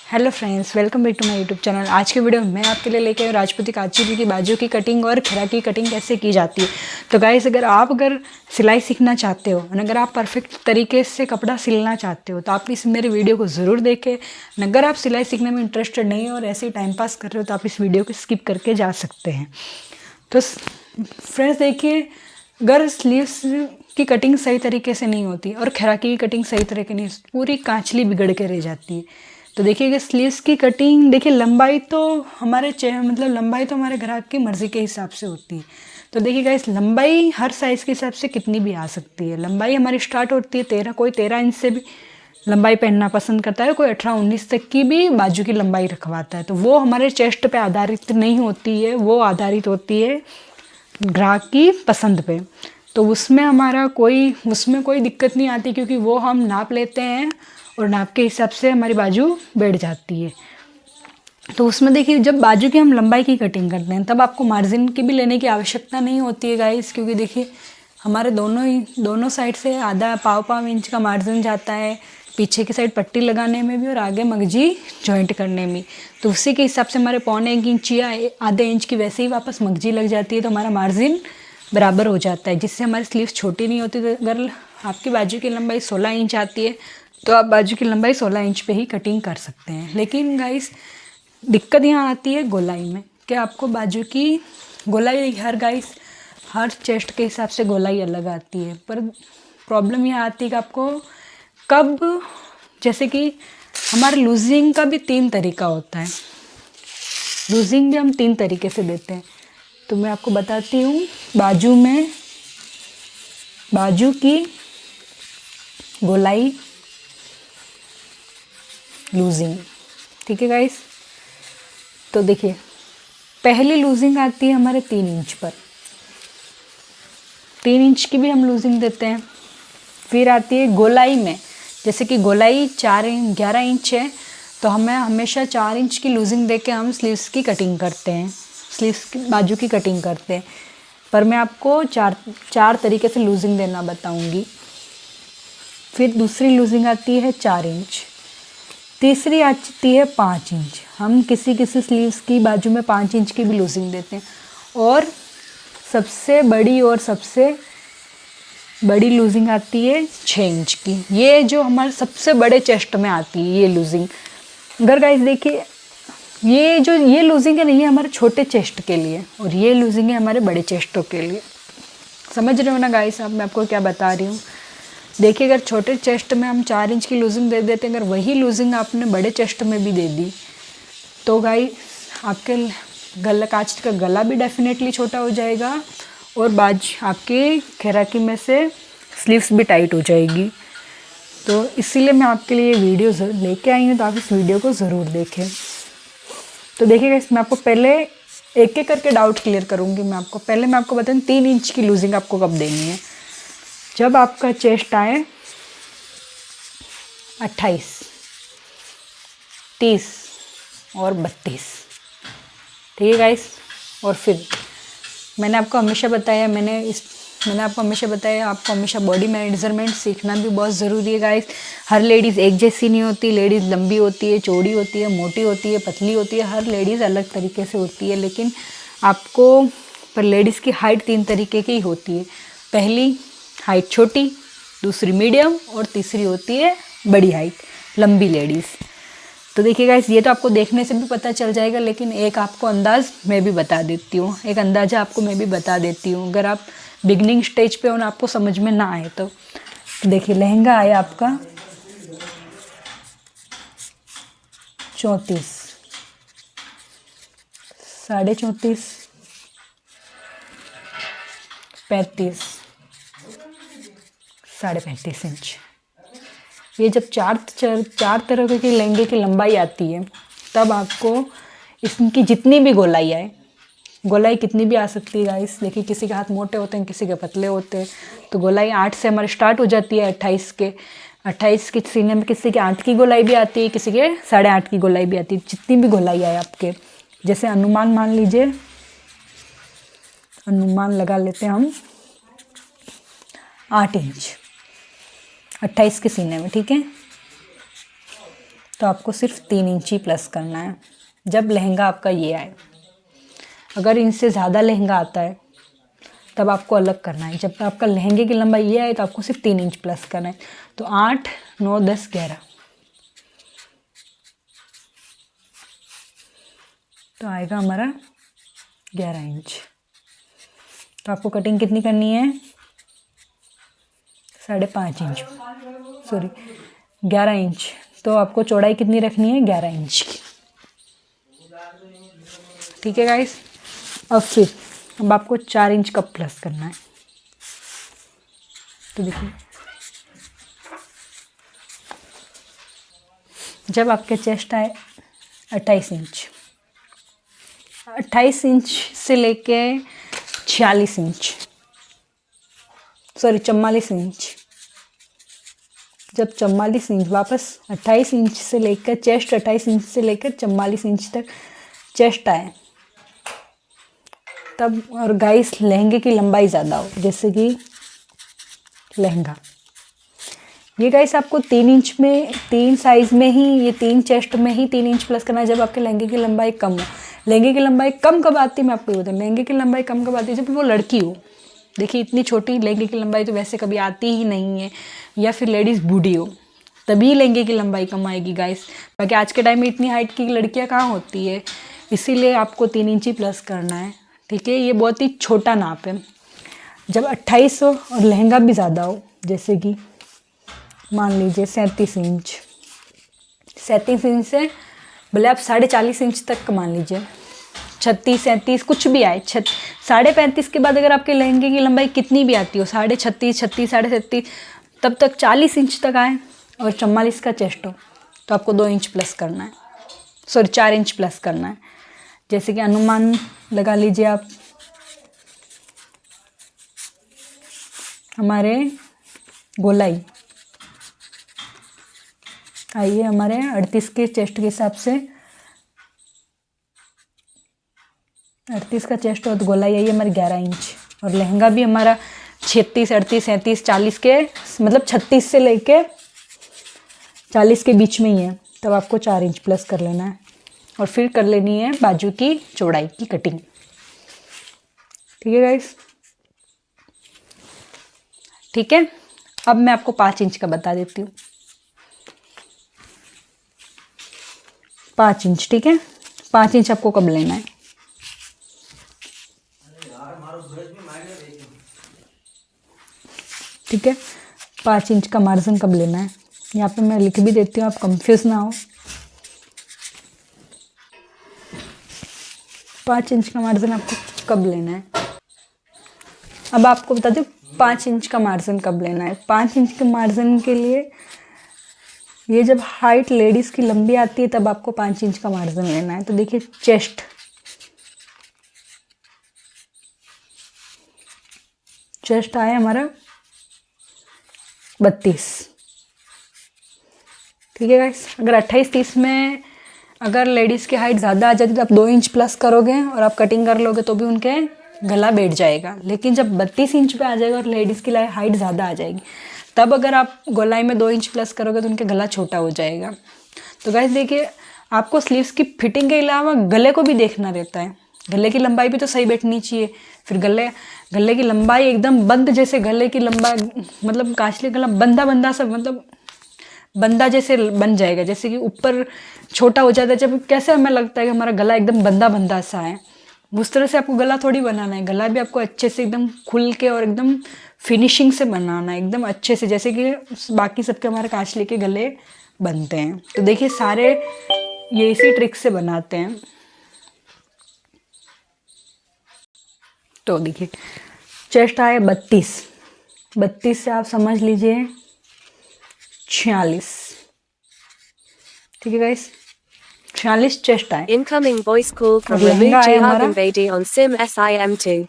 Hello friends, welcome back to my YouTube channel. आज के video में मैं आपके लिए लेके आया राजपूती कांचीपुरी की बाजू की कटिंग और घेरा की कटिंग कैसे की जाती है। तो गाइस, अगर सिलाई सीखना चाहते हो और अगर आप परफेक्ट तरीके से कपड़ा सिलना चाहते हो तो आप इस मेरे वीडियो को ज़रूर देखें। अगर आप सिलाई सीखने में इंटरेस्टेड नहीं हो और ऐसे ही टाइम पास कर रहे हो तो आप इस वीडियो को स्किप करके जा सकते हैं। तो फ्रेंड्स देखिए, अगर स्लीव्स की कटिंग सही तरीके से नहीं होती और खैराकी की कटिंग सही तरीके नहीं, पूरी कांचली बिगड़ के रह जाती है। तो देखिए कि स्लीव्स की कटिंग, देखिए लंबाई तो लंबाई तो हमारे ग्राहक की मर्ज़ी के हिसाब से होती है। तो देखिए गाइस, लंबाई हर साइज़ के हिसाब से कितनी भी आ सकती है। लंबाई हमारी स्टार्ट होती है कोई 13 इंच से भी लंबाई पहनना पसंद करता है, कोई 18-19 तक की भी बाजू की लंबाई रखवाता है। तो वो हमारे चेस्ट पे आधारित नहीं होती है, वो आधारित होती है ग्राहक की पसंद पे। तो उसमें कोई दिक्कत नहीं आती, क्योंकि वो हम नाप लेते हैं और नाप के हिसाब से हमारी बाजू बैठ जाती है। तो उसमें देखिए, जब बाजू की हम लंबाई की कटिंग करते हैं तब आपको मार्जिन की भी लेने की आवश्यकता नहीं होती है गाइस, क्योंकि देखिए हमारे दोनों साइड से आधा पाव इंच का मार्जिन जाता है, पीछे की साइड पट्टी लगाने में भी और आगे मगजी जॉइंट करने में। तो उसी के हिसाब से हमारे 1.25 इंच या आधे इंच की वैसे ही वापस मगजी लग जाती है, तो हमारा मार्जिन बराबर हो जाता है, जिससे हमारी स्लीव्स छोटी नहीं होती। तो अगर आपकी बाजू की लंबाई 16 इंच आती है तो आप बाजू की लंबाई 16 इंच पे ही कटिंग कर सकते हैं। लेकिन गाइस, दिक्कत यहाँ आती है गोलाई में, कि आपको बाजू की गोलाई हर चेस्ट के हिसाब से गोलाई अलग आती है। पर प्रॉब्लम यह आती है कि आपको कब, जैसे कि हमारे लूजिंग का भी 3 तरीका होता है। लूजिंग भी हम 3 तरीके से देते हैं। तो मैं आपको बताती हूँ, बाजू की गोलाई लूजिंग, ठीक है गाइस। तो देखिए, पहली लूजिंग आती है हमारे 3 इंच पर, 3 इंच की भी हम लूजिंग देते हैं। फिर आती है गोलाई में, जैसे कि गोलाई 11 इंच है तो हमें हमेशा 4 इंच की लूजिंग देके हम स्लीव्स की कटिंग करते हैं, स्लीव्स की बाजू की कटिंग करते हैं। पर मैं आपको चार तरीके से लूजिंग देना बताऊंगी। फिर दूसरी लूजिंग आती है 4 इंच, तीसरी आती है 5 इंच। हम किसी स्लीव्स की बाजू में 5 इंच की भी लूजिंग देते हैं। और सबसे बड़ी लूजिंग आती है 6 इंच की। ये जो हमारे सबसे बड़े चेस्ट में आती है ये लूजिंग। अगर गाइस देखिए, ये लूजिंग है नहीं, है हमारे छोटे चेस्ट के लिए, और ये लूजिंग है हमारे बड़े चेस्टों के लिए। समझ रहे हो ना गाइस आप मैं आपको क्या बता रही हूँ। देखिए, अगर छोटे चेस्ट में हम 4 इंच की लूजिंग दे देते हैं, अगर वही लूजिंग आपने बड़े चेस्ट में भी दे दी तो गाइस आपके कांच का गला भी डेफिनेटली छोटा हो जाएगा और आपके खैराकी में से स्लीव्स भी टाइट हो जाएगी। तो इसीलिए मैं आपके लिए वीडियो लेके आई हूँ, तो आप इस वीडियो को ज़रूर देखें। तो देखिएगा, इसमें आपको पहले एक एक करके डाउट क्लियर करूँगी। मैं आपको बताऊँ 3 इंच की लूजिंग आपको कब देनी है। जब आपका चेस्ट आए 28, 30 और 32, ठीक है गाइस। और फिर मैंने आपको हमेशा बताया आपको हमेशा बॉडी मेजरमेंट सीखना भी बहुत ज़रूरी है गाइस। हर लेडीज़ एक जैसी नहीं होती, लेडीज़ लंबी होती है, चौड़ी होती है, मोटी होती है, पतली होती है, हर लेडीज़ अलग तरीके से होती है। लेकिन पर लेडीज़ की हाइट 3 तरीके की होती है। पहली हाइट छोटी, दूसरी मीडियम और तीसरी होती है बड़ी हाइट, लंबी लेडीज़। तो देखिए गाइस, ये तो आपको देखने से भी पता चल जाएगा, लेकिन एक आपको अंदाज़ मैं भी बता देती हूँ, एक अंदाज़ा आपको मैं भी बता देती हूँ, अगर आप बिगनिंग स्टेज पे हो और आपको समझ में ना आए तो। देखिए, लहंगा आया आपका 34, 34.5, 35, 35.5 इंच। ये जब चार तरह के लहंगे की लंबाई आती है तब आपको इसकी जितनी भी गोलाई आए, गोलाई कितनी भी आ सकती है गाइस। देखिए, किसी के हाथ मोटे होते हैं, किसी के पतले होते हैं, तो गोलाई 8 से हमारी स्टार्ट हो जाती है। 28 के सीने में किसी के 8 की गोलाई भी आती है, किसी के 8.5 की गोलाई भी आती है। जितनी भी गोलाई आए आपके, जैसे अनुमान मान लीजिए, अनुमान लगा लेते हैं हम 8 इंच 28 के सीने में, ठीक है। तो आपको सिर्फ 3 इंच ही प्लस करना है जब लहंगा आपका ये आए। अगर इनसे ज़्यादा लहंगा आता है तब आपको अलग करना है। जब आपका लहंगे की लंबाई ये आए तो आपको सिर्फ 3 इंच प्लस करना है। तो 8, 9, 10, 11, तो आएगा हमारा 11 इंच। तो आपको कटिंग कितनी करनी है? 5.5 इंच, सॉरी 11 इंच। तो आपको चौड़ाई कितनी रखनी है? 11 इंच की। ठीक है गाइस। अब आपको 4 इंच कब प्लस करना है? तो देखिए, जब आपके चेस्ट आए 28 इंच, 28 इंच से लेके 46 इंच, सॉरी 44 इंच, जब 44 इंच वापस 28 इंच से लेकर चेस्ट 28 इंच से लेकर 44 इंच तक चेस्ट आए तब, और गाइस लहंगे की लंबाई ज़्यादा हो, जैसे कि लहंगा ये गाइस आपको 3 इंच में, 3 साइज़ में ही, ये 3 चेस्ट में ही 3 इंच प्लस करना है जब आपके लहंगे की लंबाई कम हो। लहंगे की लंबाई कम कब आती है मैं आपको बताऊँ। लहंगे की लंबाई कम कब आती है? जब वो लड़की हो। देखिए इतनी छोटी लहंगे की लंबाई तो वैसे कभी आती ही नहीं है, या फिर लेडीज़ बूढ़ी हो तभी लहंगे की लंबाई कम आएगी गाइस। बाकी आज के टाइम में इतनी हाइट की लड़कियाँ कहाँ होती है, इसीलिए आपको 3 इंच ही प्लस करना है। ठीक है, ये बहुत ही छोटा नाप है। जब 28 हो और लहंगा भी ज़्यादा हो, जैसे कि मान लीजिए 37 इंच, 37 इंच से भले आप 40.5 इंच तक का मान लीजिए, 36, 37 कुछ भी आए, 35.5 के बाद अगर आपके लहंगे की लंबाई कितनी भी आती हो, 36.5, 36, 37, तब तक 40 इंच तक आए और 44 का चेस्ट हो, तो आपको 2 इंच प्लस करना है, सॉरी 4 इंच प्लस करना है। जैसे कि अनुमान लगा लीजिए आप, हमारे गोलाई आइए हमारे 38 के चेस्ट के हिसाब से, 38 का चेस्ट और गोलाई आई हमारी 11 इंच, और लहंगा भी हमारा 36, 38, 37, 40 के, मतलब 36 से लेके 40 के बीच में ही है। तब आपको 4 इंच प्लस कर लेना है और फिर कर लेनी है बाजू की चौड़ाई की कटिंग। ठीक है गाइस, ठीक है। अब मैं आपको 5 इंच का बता देती हूँ। 5 इंच, ठीक है। 5 इंच आपको कब लेना है? ठीक है, 5 इंच का मार्जिन कब लेना है, यहाँ पे मैं लिख भी देती हूँ, आप कंफ्यूज ना हो। 5 इंच का मार्जिन आपको कब लेना है? अब आपको बता दूँ 5 इंच का मार्जिन कब लेना है। 5 इंच के मार्जिन के लिए, ये जब हाइट लेडीज़ की लंबी आती है तब आपको 5 इंच का मार्जिन लेना है। तो देखिए चेस्ट आया हमारा 32, ठीक है गाइस। अगर 28-30 में अगर लेडीज़ की हाइट ज़्यादा आ जाती तो आप 2 इंच प्लस करोगे और आप कटिंग कर लोगे तो भी उनके गला बैठ जाएगा। लेकिन जब 32 इंच पे आ जाएगा और लेडीज़ की हाइट ज़्यादा आ जाएगी, तब अगर आप गोलाई में 2 इंच प्लस करोगे तो उनके गला छोटा हो जाएगा। तो गाइस देखिए, आपको स्लीव्स की फिटिंग के अलावा गले को भी देखना रहता है। गले की लंबाई भी तो सही बैठनी चाहिए। फिर गले की लंबाई एकदम बंद, जैसे गले की लंबाई मतलब काछली गला बंदा बंदा सा, मतलब बंदा जैसे बन जाएगा, जैसे कि ऊपर छोटा हो जाता है जब, कैसे हमें लगता है कि हमारा गला एकदम बंदा बंदा सा है, उस तरह से आपको गला थोड़ी बनाना है। गला भी आपको अच्छे से एकदम खुल के और एकदम फिनिशिंग से बनाना है, एकदम अच्छे से, जैसे कि बाकी सबके हमारे काछली के गले बनते हैं। तो देखिए सारे ये इसी ट्रिक से बनाते हैं। तो देखिए चेस्ट आए 32 से आप समझ लीजिए 46, ठीक है गाइस, 46 चेस्ट आए। Incoming voice call from और लहंगा Ramuji आया हमारा Aganvedi on SIM SIM2.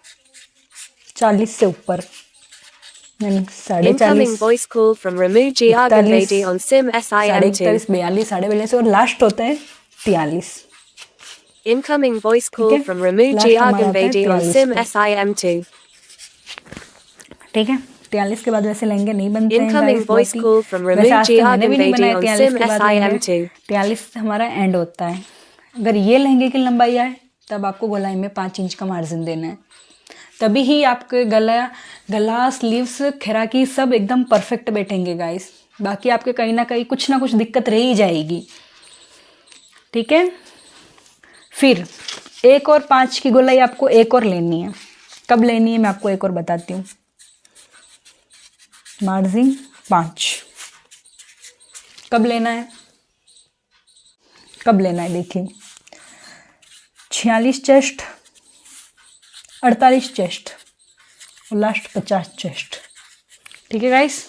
40 से ऊपर, यानी Incoming 40.5, voice call from Ramuji 41, Aganvedi on SIM SIM2. 41, 42, 42 और लास्ट होता है 43। Incoming voice ठीक call है, from Ramuji लास्ट हमारा आता है Aganvedi on 43 SIM पे। SIM2. ठीक है, 43 के बाद वैसे लहंगे नहीं बनते हैं Incoming guys, voice बहुत ही। call from वैसे आज Ramuji तो मैंने भी नहीं बनाए Arganvedi on 43 SIM के बाद लहंगे। SIM2. 43 हमारा एंड होता है। अगर ये लहंगे की लंबाई आए तब आपको गोलाई में 5 इंच का मार्जिन देना है, तभी ही आपके गला स्लीव्स खैराकी सब एकदम परफेक्ट बैठेंगे गाइस। बाकी आपके कहीं ना कहीं कुछ ना कुछ दिक्कत रह ही जाएगी, ठीक है। फिर 1 और 5 की गोलाई आपको एक और लेनी है। कब लेनी है मैं आपको एक और बताती हूँ। मार्जिन 5 कब लेना है, कब लेना है देखिए, 46 चेस्ट, 48 चेस्ट और लास्ट 50 चेस्ट, ठीक है गाइस।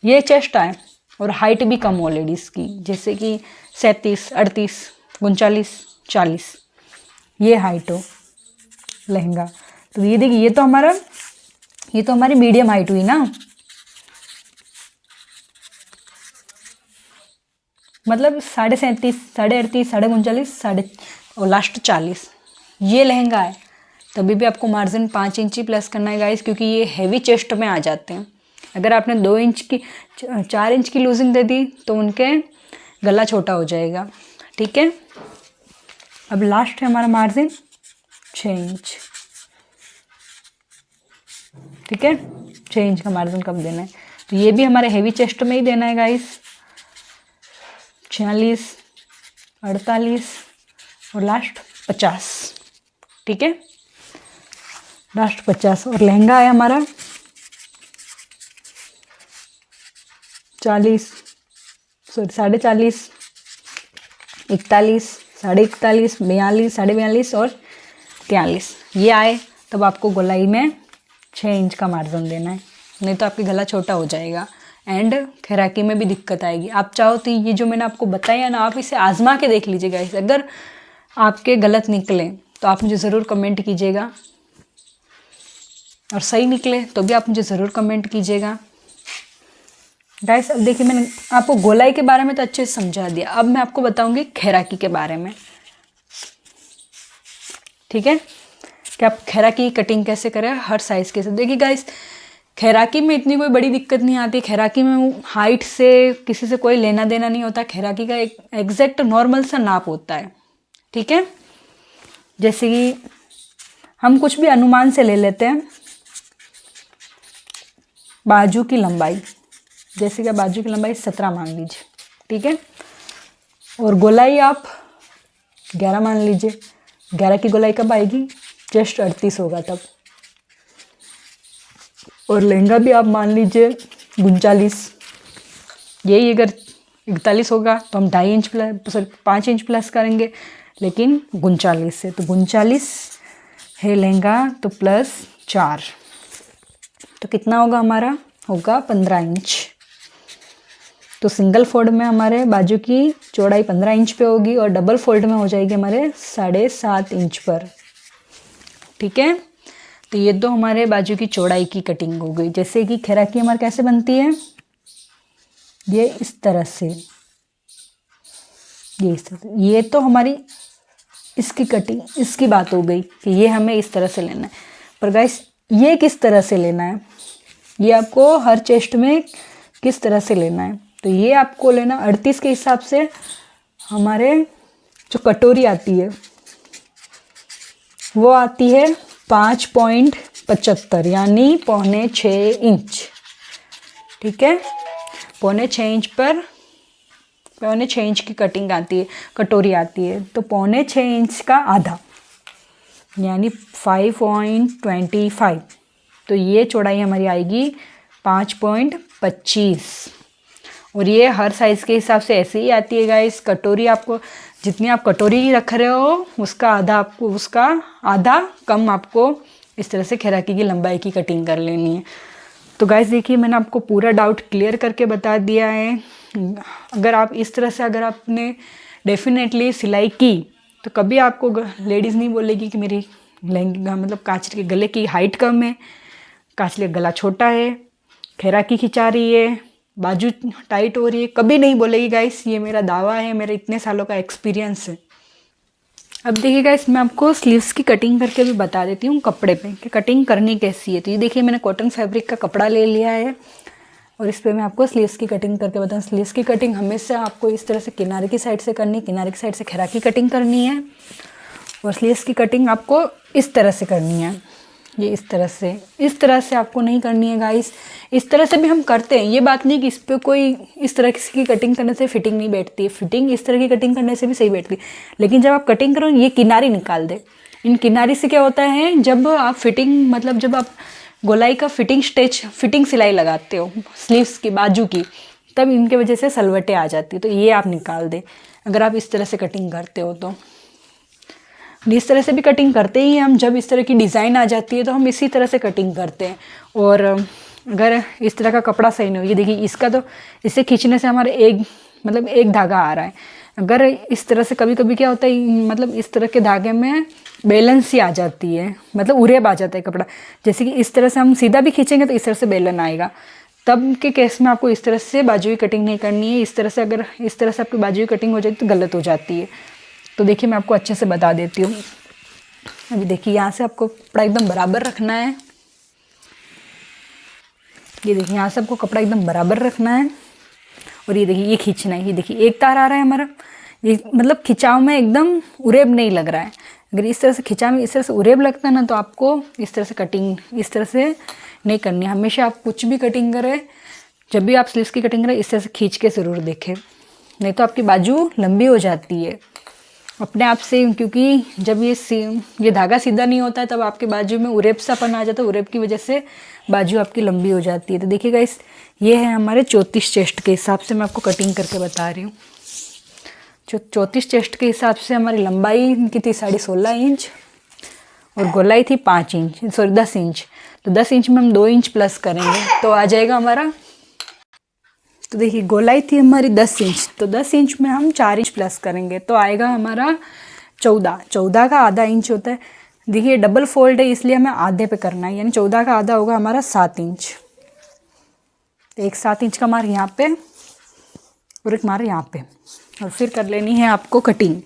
ये चेस्ट आए और हाइट भी कम हो लेडीज़ की, जैसे कि 37, 38, 39, 40, ये हाइट हो लहंगा। तो ये देखिए, ये तो हमारी मीडियम हाइट हुई ना, मतलब 37.5, 38, 39, और लास्ट 40 ये लहंगा है। तभी भी आपको मार्जिन 5 इंच ही प्लस करना है गाइस, क्योंकि ये हैवी चेस्ट में आ जाते हैं। अगर आपने 2 इंच की 4 इंच की लूजिंग दे दी तो उनके गला छोटा हो जाएगा, ठीक है। अब लास्ट है हमारा मार्जिन 6 इंच, ठीक है। 6 इंच का मार्जिन कब देना है, तो ये भी हमारे हैवी चेस्ट में ही देना है गाइस। 46, 48 और लास्ट 50, ठीक है। लास्ट 50 और लहंगा है हमारा 40, सॉरी 40.5, 41, 41.5, 42, 42.5 और 43 ये आए, तब आपको गोलाई में 6 इंच का मार्जिन देना है, नहीं तो आपकी गला छोटा हो जाएगा एंड खैराकी में भी दिक्कत आएगी। आप चाहो तो ये जो मैंने आपको बताया ना, आप इसे आजमा के देख लीजिएगा। इसे अगर आपके गलत निकले तो आप मुझे ज़रूर कमेंट कीजिएगा, और सही निकले तो भी आप मुझे ज़रूर कमेंट कीजिएगा गाइस। अब देखिए, मैंने आपको गोलाई के बारे में तो अच्छे से समझा दिया, अब मैं आपको बताऊंगी खैराकी के बारे में, ठीक है, कि आप खैराकी की कटिंग कैसे करें हर साइज़ के साथ। देखिए गाइस, खैराकी में इतनी कोई बड़ी दिक्कत नहीं आती। खैराकी में हाइट से किसी से कोई लेना देना नहीं होता। खैराकी का एक एग्जैक्ट नॉर्मल सा नाप होता है, ठीक है। जैसे कि हम कुछ भी अनुमान से ले लेते हैं, बाजू की लंबाई, जैसे कि बाजू की लंबाई 17 मान लीजिए, ठीक है, और गोलाई आप 11 मान लीजिए। 11 की गोलाई कब आएगी, जस्ट 38 होगा तब। और लहंगा भी आप मान लीजिए 39, यही अगर 41 होगा तो हम 2.5 inch plus, sorry 5 inch plus करेंगे, लेकिन 39 से, तो 39 है लहंगा, तो प्लस 4 तो कितना होगा हमारा, होगा 15 इंच। तो सिंगल फोल्ड में हमारे बाजू की चौड़ाई 15 इंच पे होगी और डबल फोल्ड में हो जाएगी हमारे 7.5 इंच पर, ठीक है। तो ये दो हमारे बाजू की चौड़ाई की कटिंग हो गई। जैसे कि खैराकी हमारे कैसे बनती है, ये इस तरह से, ये इस तरह से, ये तो हमारी इसकी कटिंग, इसकी बात हो गई कि ये हमें इस तरह से लेना है। पर गाइस, ये किस तरह से लेना है, ये आपको हर चेस्ट में किस तरह से लेना है, तो ये आपको लेना 38 के हिसाब से। हमारे जो कटोरी आती है वो आती है 5.75 यानी 5.25 इंच, ठीक है। 5.25 इंच पर 5.25 इंच की कटिंग आती है, कटोरी आती है, तो 5.25 इंच का आधा यानी 5.25, तो ये चौड़ाई हमारी आएगी 5.25। और ये हर साइज़ के हिसाब से ऐसे ही आती है गाइस। कटोरी आपको जितनी आप कटोरी रख रहे हो उसका आधा कम आपको इस तरह से खैराकी की लंबाई की कटिंग कर लेनी है। तो गाइस देखिए, मैंने आपको पूरा डाउट क्लियर करके बता दिया है। अगर आप इस तरह से अगर आपने डेफिनेटली सिलाई की तो कभी आपको लेडीज़ नहीं बोलेगी कि मेरी लहंगा मतलब कांचले के गले की हाइट कम है, कांचले का गला छोटा है, खैराकी खिंचा रही है, बाजू टाइट हो रही है, कभी नहीं बोलेगी गाइस। ये मेरा दावा है, मेरे इतने सालों का एक्सपीरियंस है। अब देखिए गाइस, मैं आपको स्लीव्स की कटिंग करके भी बता देती हूँ कपड़े पे कि कटिंग करनी कैसी है। तो ये देखिए मैंने कॉटन फैब्रिक का कपड़ा ले लिया है और इस पर मैं आपको स्लीव्स की कटिंग करके बताऊँ। स्लीव्स की कटिंग हमेशा आपको इस तरह से किनारे की साइड से करनी है, किनारे की साइड से घेरा की कटिंग करनी है और स्लीव्स की कटिंग आपको इस तरह से करनी है। ये इस तरह से आपको नहीं करनी है गाइस। इस तरह से भी हम करते हैं, ये बात नहीं कि इस पर कोई इस तरह की कटिंग करने से फिटिंग नहीं बैठती है। फिटिंग इस तरह की कटिंग करने से भी सही बैठती है, लेकिन जब आप कटिंग करो ये किनारी निकाल दे। इन किनारी से क्या होता है, जब आप फिटिंग मतलब जब आप गोलाई का फिटिंग सिलाई लगाते हो स्लीव्स की बाजू की, तब इनके वजह से सलवटें आ जाती है। तो ये आप निकाल दें अगर आप इस तरह से कटिंग करते हो तो। इस तरह से भी कटिंग करते ही हम, जब इस तरह की डिज़ाइन आ जाती है तो हम इसी तरह से कटिंग करते हैं। और अगर इस तरह का कपड़ा सही नहीं हो, ये देखिए इसका तो इसे खींचने से हमारे एक धागा आ रहा है। अगर इस तरह से कभी कभी क्या होता है, मतलब इस तरह के धागे में बैलेंस ही आ जाती है, मतलब उरेब आ जाता है कपड़ा। जैसे कि इस तरह से हम सीधा भी खींचेंगे तो इस तरह से बेलन आएगा, तब के केस में आपको इस तरह से बाजू की कटिंग नहीं करनी है। इस तरह से अगर इस तरह से आपकी बाजू की कटिंग हो जाती तो गलत हो जाती है। तो देखिए मैं आपको अच्छे से बता देती हूँ। अभी देखिए यहाँ से आपको कपड़ा एकदम बराबर रखना है। ये देखिए यहाँ से आपको कपड़ा एकदम बराबर रखना है और ये देखिए ये खींचना है। ये देखिए एक तार आ रहा है हमारा, ये मतलब खिंचाव में एकदम उरेब नहीं लग रहा है। अगर इस तरह से खिंचाव में इस तरह से उरेब लगता है ना, तो आपको इस तरह से कटिंग इस तरह से नहीं करनी है। हमेशा आप कुछ भी कटिंग करें, जब भी आप स्लीव्स की कटिंग करें इस तरह से खींच के ज़रूर देखें, नहीं तो आपकी बाजू लंबी हो जाती है अपने आप से। क्योंकि जब ये धागा सीधा नहीं होता है तब आपके बाजू में उरेब सापन आ जाता है, उरेब की वजह से बाजू आपकी लंबी हो जाती है। तो देखिएगा ये है हमारे 34 चेस्ट के हिसाब से मैं आपको कटिंग करके बता रही हूँ। 34 चेस्ट के हिसाब से हमारी लंबाई इनकी थी 16.5 इंच और गोलाई थी 5 इंच, सॉरी 10 इंच। तो 10 इंच में हम 2 इंच प्लस करेंगे तो आ जाएगा हमारा। तो देखिए गोलाई थी हमारी 10 इंच, तो 10 इंच में हम 4 इंच प्लस करेंगे तो आएगा हमारा 14 का आधा इंच होता है। देखिए डबल फोल्ड है इसलिए हमें आधे पे करना है, यानी 14 का आधा होगा हमारा 7 इंच। एक 7 इंच का मार यहाँ पे और एक मार यहाँ पे, और फिर कर लेनी है आपको कटिंग।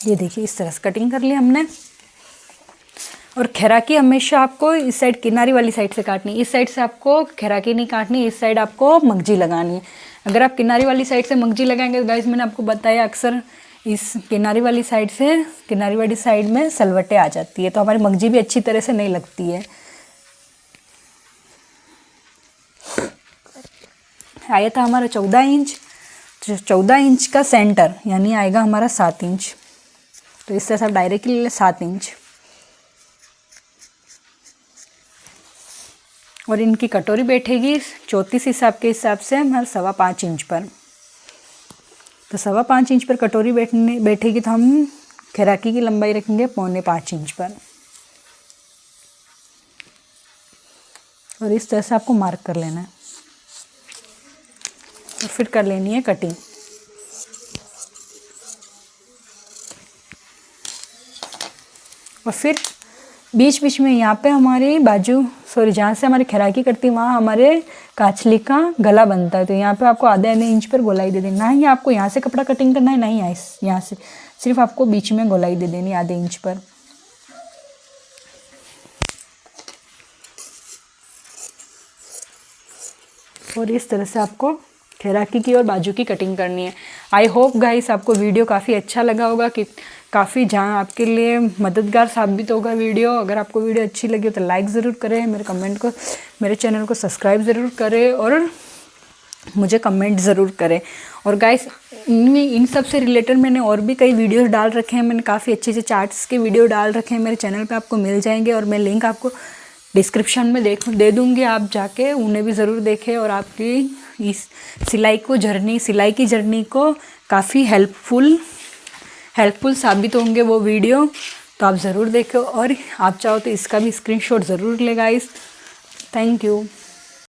ये देखिए इस तरह से कटिंग कर ली हमने। और खैराकी हमेशा आपको इस साइड किनारी वाली साइड से काटनी है, इस साइड से आपको खैराकी नहीं काटनी, इस साइड आपको मगजी लगानी है। अगर आप किनारी वाली साइड से मगजी लगाएंगे तो गाइस मैंने आपको बताया अक्सर इस किनारी वाली साइड में सलवटें आ जाती है, तो हमारी मगजी भी अच्छी तरह से नहीं लगती है। आया था हमारा 14 इंच, तो 14 इंच का सेंटर यानी आएगा हमारा 7 इंच। तो इस तरह से आप डायरेक्टली ले लें 7 इंच। और इनकी कटोरी बैठेगी 34 हिसाब के हिसाब से हमारे 5.25 इंच पर। तो 5.25 इंच पर कटोरी बैठेगी तो हम खैराकी की लंबाई रखेंगे 4.25 इंच पर। और इस तरह से आपको मार्क कर लेना है और फिर कर लेनी है कटिंग। और फिर बीच बीच में यहाँ पे हमारी बाजू जहाँ से हमारी खैराकी कटती वहाँ हमारे काचली का गला बनता है, तो यहाँ पे आपको आधे इंच पर गोलाई दे देना है। या आपको यहाँ से कपड़ा कटिंग करना है, नहीं यहाँ से, सिर्फ आपको बीच में गोलाई दे देनी आधे इंच पर। और इस तरह से आपको खैराकी की और बाजू की कटिंग करनी है। आई होप गाइस आपको वीडियो काफ़ी अच्छा लगा होगा, कि काफ़ी जहाँ आपके लिए मददगार साबित होगा वीडियो। अगर आपको वीडियो अच्छी लगी हो तो लाइक ज़रूर करें, मेरे चैनल को सब्सक्राइब ज़रूर करें और मुझे कमेंट ज़रूर करें। और गाइस इन सब से रिलेटेड मैंने और भी कई वीडियोस डाल रखे हैं, मैंने काफ़ी अच्छे चार्ट्स के वीडियो डाल रखे हैं, मेरे चैनल पे आपको मिल जाएंगे और मैं लिंक आपको डिस्क्रिप्शन में दे दूँगी, आप जाके उन्हें भी ज़रूर देखें। और आपकी इस सिलाई की जर्नी को काफ़ी हेल्पफुल साबित होंगे वो वीडियो, तो आप ज़रूर देखो। और आप चाहो तो इसका भी स्क्रीनशॉट ज़रूर ले गाइस। Thank you.